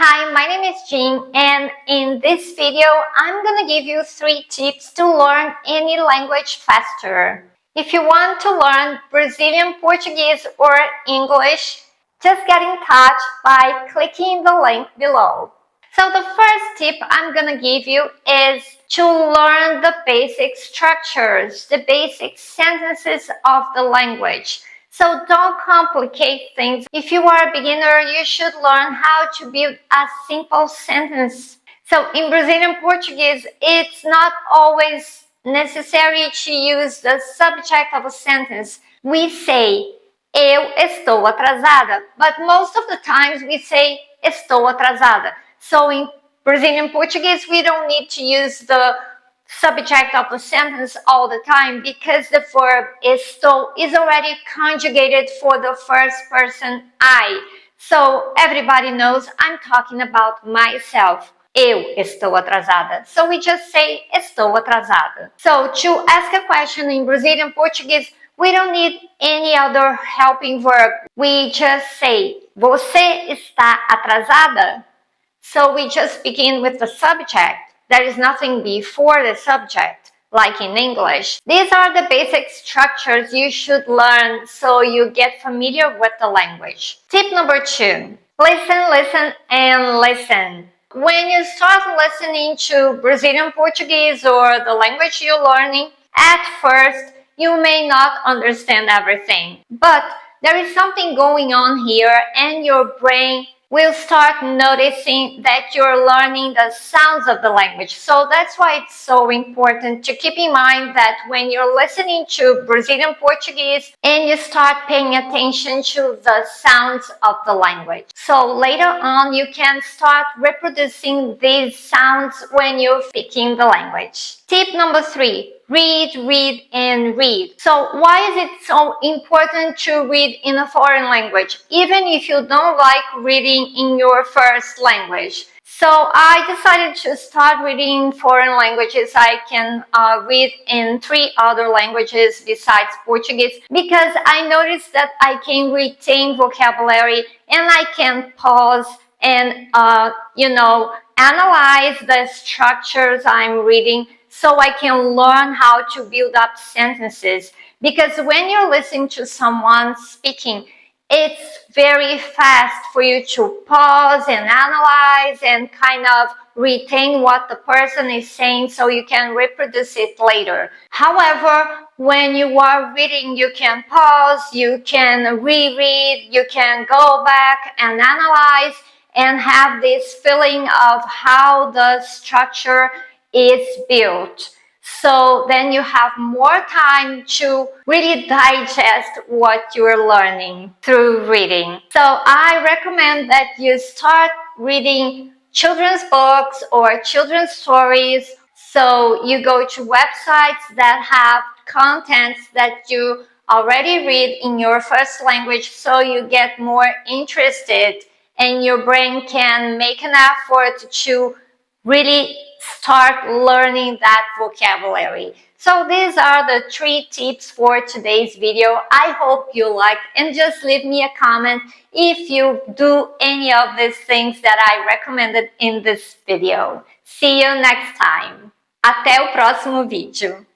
Hi, my name is Gean, and in this video, I'm gonna give you 3 tips to learn any language faster. If you want to learn Brazilian Portuguese or English, just get in touch by clicking the link below. So the first tip I'm gonna give you is to learn the basic structures, the basic sentences of the language. So don't complicate things. If you are a beginner, you should learn how to build a simple sentence. So in Brazilian Portuguese, it's not always necessary to use the subject of a sentence. We say, eu estou atrasada, but most of the times we say, estou atrasada. So in Brazilian Portuguese, we don't need to use the subject of the sentence all the time because the verb estou is already conjugated for the first person I. So everybody knows I'm talking about myself. Eu estou atrasada. So we just say estou atrasada. So to ask a question in Brazilian Portuguese, we don't need any other helping verb. We just say, você está atrasada? So we just begin with the subject. There is nothing before the subject, like in English. These are the basic structures you should learn so you get familiar with the language. Tip number 2. Listen, listen, and listen. When you start listening to Brazilian Portuguese or the language you're learning, at first you may not understand everything. But there is something going on here and your brain will start noticing that you're learning the sounds of the language. So that's why it's so important to keep in mind that when you're listening to Brazilian Portuguese and you start paying attention to the sounds of the language. So later on, you can start reproducing these sounds when you're speaking the language. Tip number 3. Read, read, and read. So why is it so important to read in a foreign language, even if you don't like reading in your first language? So I decided to start reading foreign languages. I can read in 3 other languages besides Portuguese because I noticed that I can retain vocabulary and I can pause and, analyze the structures I'm reading so I can learn how to build up sentences. Because when you're listening to someone speaking, it's very fast for you to pause and analyze and kind of retain what the person is saying so you can reproduce it later. However, when you are reading, you can pause, you can reread, you can go back and analyze and have this feeling of how the structure is built. So then you have more time to really digest what you're learning through reading. So I recommend that you start reading children's books or children's stories. So you go to websites that have contents that you already read in your first language so you get more interested and your brain can make an effort to really start learning that vocabulary. So these are the 3 tips for today's video. I hope you liked, and just leave me a comment if you do any of these things that I recommended in this video. See you next time. Até o próximo vídeo.